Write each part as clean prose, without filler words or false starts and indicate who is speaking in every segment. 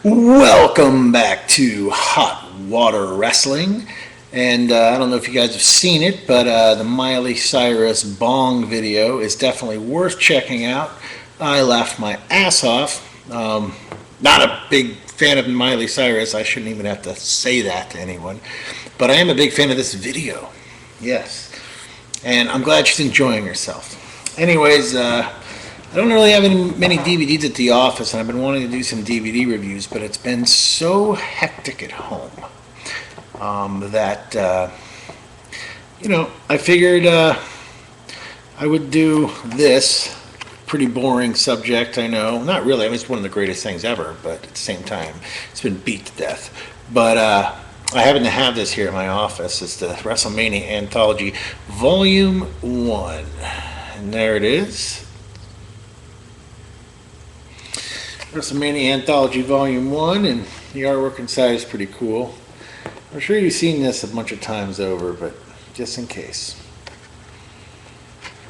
Speaker 1: Welcome back to Hot Water Wrestling. And I don't know if you guys have seen it, but the Miley Cyrus bong video is definitely worth checking out. I laughed my ass off. Not a big fan of Miley Cyrus. I shouldn't even have to say that to anyone. But I am a big fan of this video. Yes. And I'm glad she's enjoying herself. Anyways, I don't really have many DVDs at the office, and I've been wanting to do some DVD reviews, but it's been so hectic at home that, I figured I would do this. Pretty boring subject, I know. Not really. I mean, it's one of the greatest things ever, but at the same time, it's been beat to death. But I happen to have this here in my office. It's the Wrestlemania Anthology Vol.1. And there it is. Wrestlemania Anthology Volume 1, and the artwork inside is pretty cool. I'm sure you've seen this a bunch of times over, but just in case.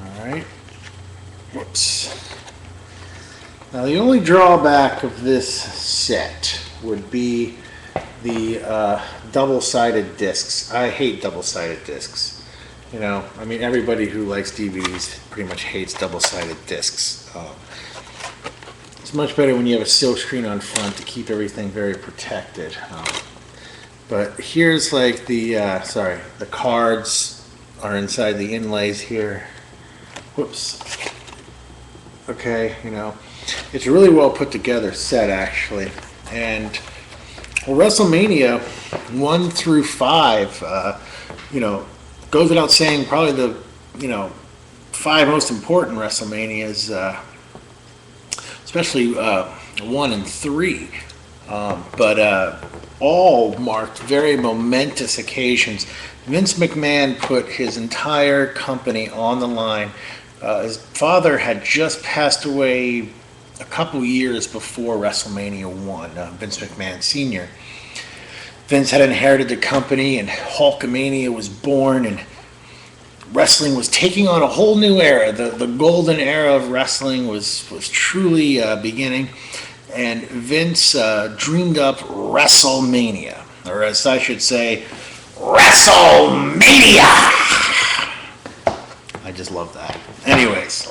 Speaker 1: Alright. Whoops. Now the only drawback of this set would be the double-sided discs. I hate double-sided discs. I mean, everybody who likes DVDs pretty much hates double-sided discs. It's much better when you have a silk screen on front to keep everything very protected. But here's like the cards are inside the inlays here. Whoops. Okay, it's a really well put together set actually. And Wrestlemania 1 through 5, goes without saying, probably the 5 most important WrestleManias. Especially 1 and 3, but all marked very momentous occasions. Vince McMahon put his entire company on the line. His father had just passed away a couple years before WrestleMania 1, Vince McMahon Sr. Vince had inherited the company, and Hulkamania was born, and wrestling was taking on a whole new era. The golden era of wrestling was truly beginning, and Vince dreamed up Wrestlemania, or as I should say, WrestleMania. I just love that. Anyways,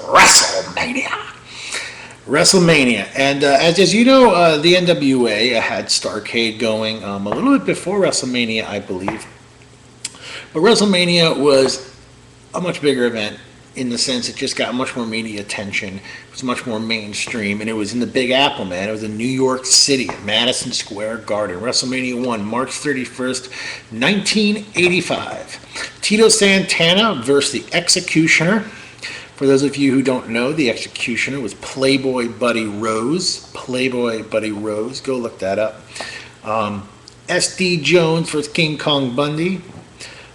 Speaker 1: WrestleMania, and as you know, the NWA had Starrcade going a little bit before WrestleMania, I believe, but WrestleMania was a much bigger event in the sense it just got much more media attention. It was much more mainstream, and it was in the Big Apple, man. It was in New York City at Madison Square Garden. WrestleMania 1, March 31st, 1985. Tito Santana versus the Executioner. For those of you who don't know, the Executioner was Playboy Buddy Rose. Playboy Buddy Rose. Go look that up. S.D. Jones versus King Kong Bundy.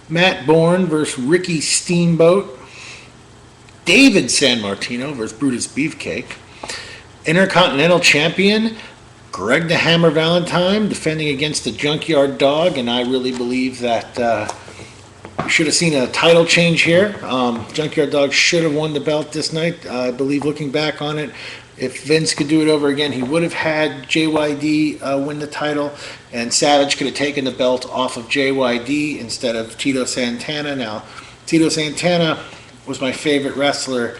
Speaker 1: Matt Bourne versus Ricky Steamboat. David Sanmartino versus Brutus Beefcake. Intercontinental Champion Greg the Hammer Valentine defending against the Junkyard Dog, and I really believe that we should have seen a title change here. Junkyard Dog should have won the belt this night. I believe, looking back on it, if Vince could do it over again, he would have had JYD win the title, and Savage could have taken the belt off of JYD instead of Tito Santana. Now, Tito Santana was my favorite wrestler,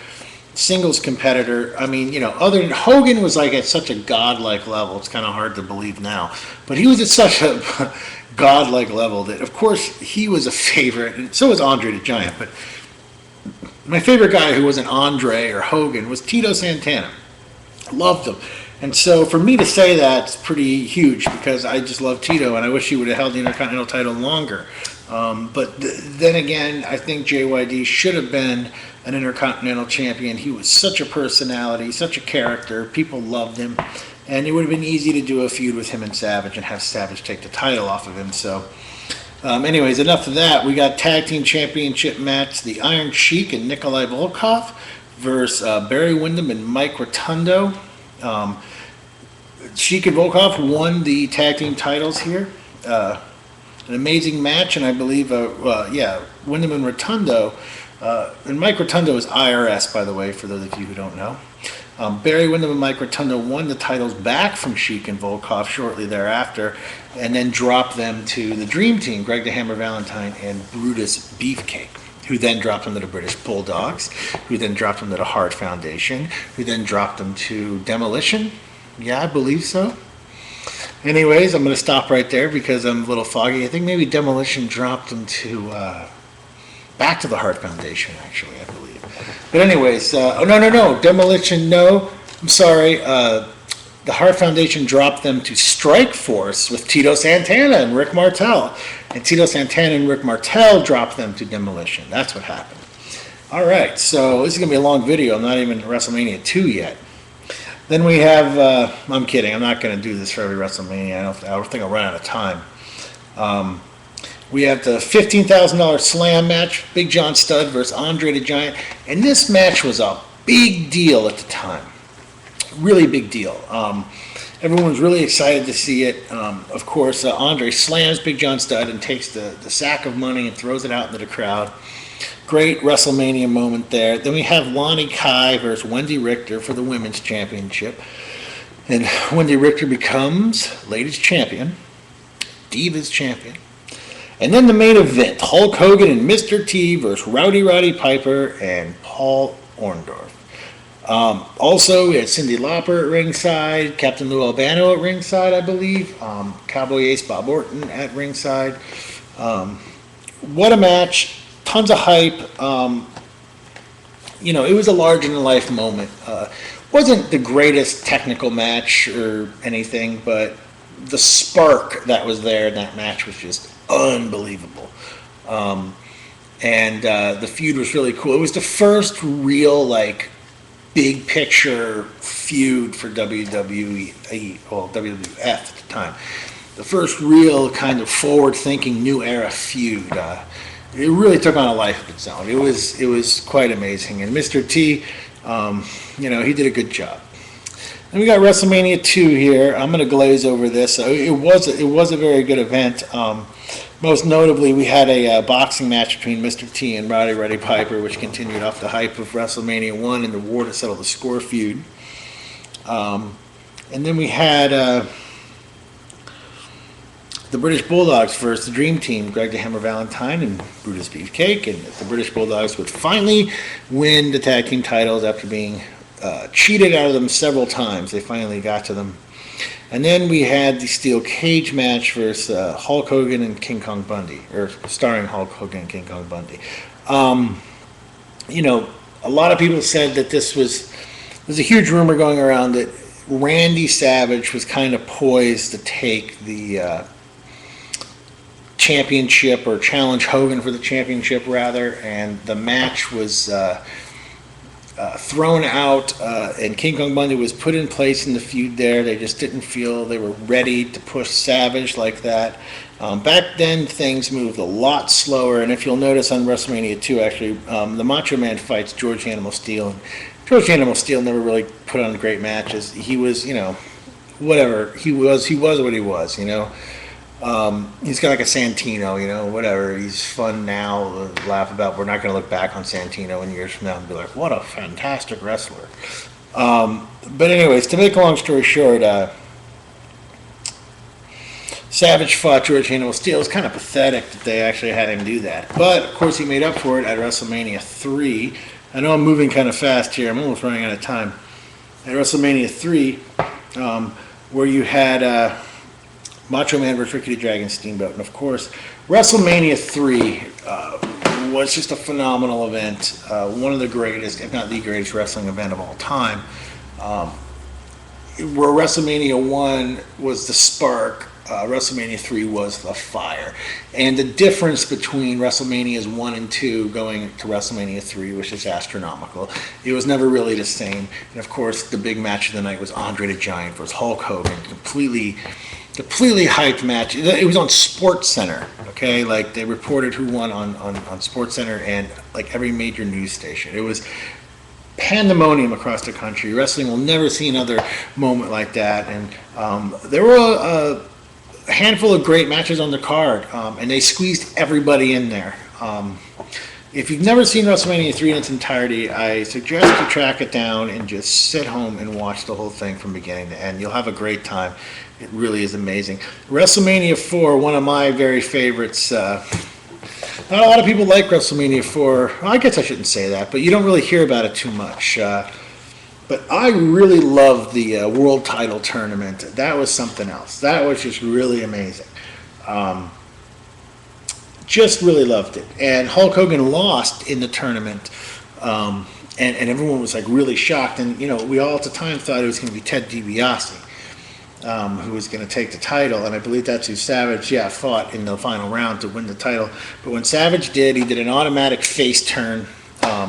Speaker 1: singles competitor. I mean, other than Hogan was like at such a godlike level. It's kind of hard to believe now, but he was at such a godlike level that, of course, he was a favorite, and so was Andre the Giant. But my favorite guy who wasn't Andre or Hogan was Tito Santana. Loved him. And so for me to say that's pretty huge, because I just love Tito, and I wish he would have held the Intercontinental title longer. But then again, I think JYD should have been an Intercontinental champion. He was such a personality, such a character. People loved him. And it would have been easy to do a feud with him and Savage and have Savage take the title off of him. So anyways, enough of that. We got Tag Team Championship match. The Iron Sheik and Nikolai Volkov versus Barry Windham and Mike Rotundo. Sheik and Volkov won the tag team titles here. An amazing match, and I believe, Windham and Rotundo, and Mike Rotundo is IRS, by the way, for those of you who don't know. Barry Windham and Mike Rotundo won the titles back from Sheik and Volkov shortly thereafter, and then dropped them to the Dream Team, Greg the Hammer Valentine and Brutus Beefcake, who then dropped them to the British Bulldogs, who then dropped them to the Hart Foundation, who then dropped them to Demolition. Yeah, I believe so. Anyways, I'm going to stop right there because I'm a little foggy. I think maybe Demolition dropped them to back to the Hart Foundation, actually, I believe. But anyways, no, Demolition, no. I'm sorry. The Hart Foundation dropped them to Strike Force with Tito Santana and Rick Martel. And Tito Santana and Rick Martel dropped them to Demolition. That's what happened. All right, so this is going to be a long video. I'm not even at WrestleMania 2 yet. Then we have, I'm kidding, I'm not going to do this for every WrestleMania. I don't think I'll run out of time. We have the $15,000 slam match, Big John Studd versus Andre the Giant. And this match was a big deal at the time. Really big deal. Everyone was really excited to see it. Of course, Andre slams Big John Studd and takes the sack of money and throws it out into the crowd. Great WrestleMania moment there. Then we have Lonnie Kai versus Wendy Richter for the Women's Championship. And Wendy Richter becomes Ladies Champion, Divas Champion. And then the main event, Hulk Hogan and Mr. T versus Rowdy Piper and Paul Orndorff. Also, we had Cyndi Lauper at ringside, Captain Lou Albano at ringside, I believe, Cowboy Ace Bob Orton at ringside. What a match, tons of hype. It was a larger-than-life moment. Wasn't the greatest technical match or anything, but the spark that was there in that match was just unbelievable. And the feud was really cool. It was the first real, big picture feud for WWE, well, WWF at the time. The first real kind of forward-thinking new era feud. It really took on a life of its own. It was quite amazing. And Mr. T, he did a good job. Then we got WrestleMania 2 here. I'm going to glaze over this. It was a very good event. Most notably, we had a boxing match between Mr. T and Rowdy Piper, which continued off the hype of WrestleMania 1 and the war to settle the score feud. And then we had the British Bulldogs versus the Dream Team, Greg the Hammer Valentine and Brutus Beefcake. And the British Bulldogs would finally win the tag team titles after being cheated out of them several times. They finally got to them. And then we had the steel cage match versus Hulk Hogan and King Kong Bundy, or starring Hulk Hogan and King Kong Bundy. A lot of people said that there's a huge rumor going around that Randy Savage was kind of poised to take the championship or challenge Hogan for the championship rather, and the match was thrown out, and King Kong Bundy was put in place in the feud there. They just didn't feel they were ready to push Savage like that. Back then, things moved a lot slower, and if you'll notice on WrestleMania 2, actually, the Macho Man fights George Animal Steel. And George Animal Steel never really put on great matches. He was, whatever. He was what he was, He's got like a Santino, whatever. He's fun now, laugh about. We're not going to look back on Santino in years from now and be like, what a fantastic wrestler. But anyways, to make a long story short, Savage fought George Animal Steel. It was kind of pathetic that they actually had him do that. But, of course, he made up for it at WrestleMania 3. I know I'm moving kind of fast here. I'm almost running out of time. At WrestleMania 3, where you had Macho Man vs. Ricky the Dragon Steamboat. And, of course, WrestleMania 3 was just a phenomenal event. One of the greatest, if not the greatest, wrestling event of all time. Where WrestleMania 1 was the spark, WrestleMania 3 was the fire. And the difference between WrestleManias 1 and 2 going to WrestleMania 3 was just astronomical. It was never really the same. And, of course, the big match of the night was Andre the Giant versus Hulk Hogan. Completely hyped match. It was on SportsCenter, okay? Like, they reported who won on SportsCenter and, like, every major news station. It was pandemonium across the country. Wrestling will never see another moment like that. And there were a handful of great matches on the card, and they squeezed everybody in there. if you've never seen WrestleMania 3 in its entirety, I suggest you track it down and just sit home and watch the whole thing from beginning to end. You'll have a great time. It really is amazing. WrestleMania 4, one of my very favorites. Not a lot of people like WrestleMania 4. Well, I guess I shouldn't say that, but you don't really hear about it too much. But I really loved the world title tournament. That was something else. That was just really amazing. Just really loved it. And Hulk Hogan lost in the tournament. And everyone was like really shocked. And, you know, we all at the time thought it was going to be Ted DiBiase who was going to take the title. And I believe that's who Savage, fought in the final round to win the title. But when Savage did, he did an automatic face turn.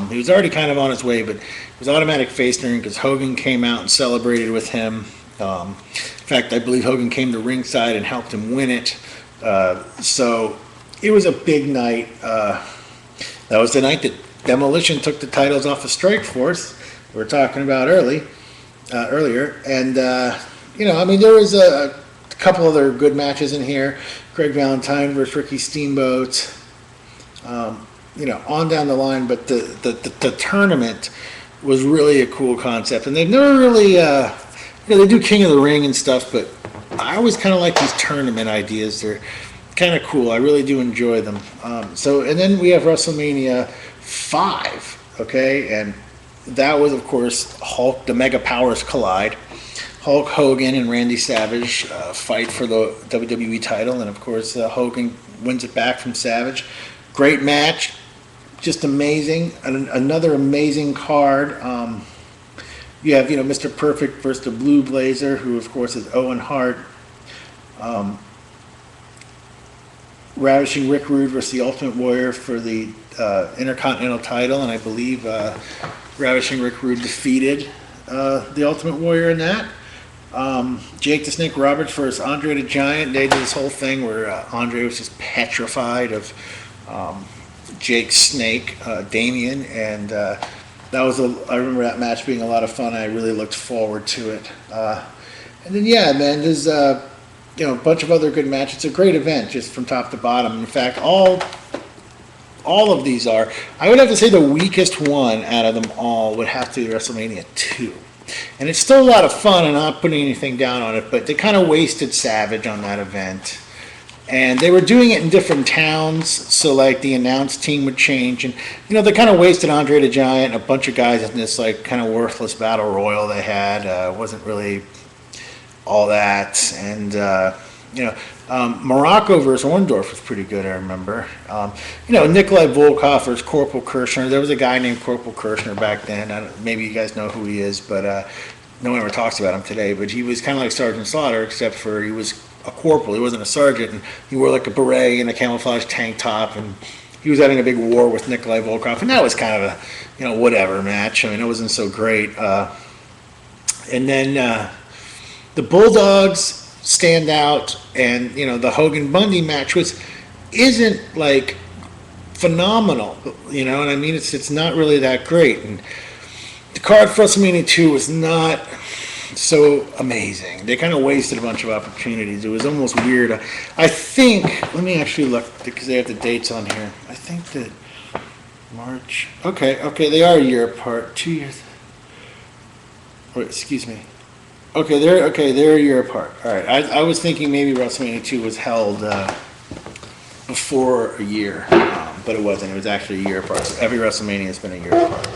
Speaker 1: He was already kind of on his way, but it was automatic face turn because Hogan came out and celebrated with him. In fact, I believe Hogan came to ringside and helped him win it. So it was a big night. That was the night that Demolition took the titles off of Strikeforce. We were talking about earlier. And, you know, I mean, there was a couple other good matches in here. Greg Valentine versus Ricky Steamboat. You know, on down the line, but the tournament was really a cool concept, and they've never really, you know, they do King of the Ring and stuff, but I always kind of like these tournament ideas. They're kind of cool. I really do enjoy them. And then we have WrestleMania 5, okay, and that was, of course, Hulk, the Mega Powers collide. Hulk Hogan and Randy Savage fight for the WWE title, and of course, Hogan wins it back from Savage. Great match. Just amazing. Another amazing card. You have, you know, Mr. Perfect versus the Blue Blazer, who of course is Owen Hart. Ravishing Rick Rude versus the Ultimate Warrior for the Intercontinental title, and I believe Ravishing Rick Rude defeated the Ultimate Warrior in that. Jake the Snake Roberts versus Andre the Giant. They did this whole thing where Andre was just petrified of Jake Snake, Damien, and that was I remember that match being a lot of fun. I really looked forward to it. And then there's you know, a bunch of other good matches. It's a great event, just from top to bottom. In fact, all of these are. I would have to say the weakest one out of them all would have to be WrestleMania 2. And it's still a lot of fun, and I'm not putting anything down on it, but they kind of wasted Savage on that event. And they were doing it in different towns, so like the announce team would change, and you know, they kind of wasted Andre the Giant and a bunch of guys in this like kind of worthless battle royal they had. Wasn't really all that, and you know, Morocco versus Orndorff was pretty good. I remember. You know, Nikolai Volkov versus Corporal Kirchner. There was a guy named Corporal Kirchner back then. Maybe you guys know who he is, but no one ever talks about him today. But he was kind of like Sergeant Slaughter, except for he was a corporal. He wasn't a sergeant, and he wore like a beret and a camouflage tank top, and he was having a big war with Nikolai Volkov, and that was kind of a, you know, whatever match. I mean, it wasn't so great. And then the Bulldogs stand out, and you know, the Hogan Bundy match isn't like phenomenal, you know, and I mean, it's not really that great. And the card for WrestleMania 2 was not so amazing. They kind of wasted a bunch of opportunities. It was almost weird. I think, let me actually look, because they have the dates on here. I think that March, okay, they are a year apart, 2 years. Wait, excuse me. Okay, they're a year apart. All right, I was thinking maybe WrestleMania 2 was held before a year, but it wasn't. It was actually a year apart. So every WrestleMania has been a year apart.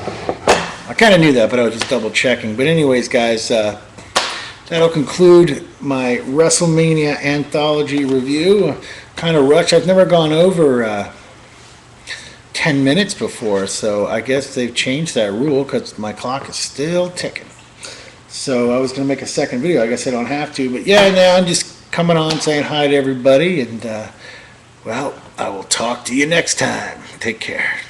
Speaker 1: I kind of knew that, but I was just double checking. But anyways, guys, that'll conclude my WrestleMania Anthology review. Kind of rushed. I've never gone over 10 minutes before, so I guess they've changed that rule because my clock is still ticking. So I was going to make a second video. I guess I don't have to. But yeah, now I'm just coming on saying hi to everybody. And, well, I will talk to you next time. Take care.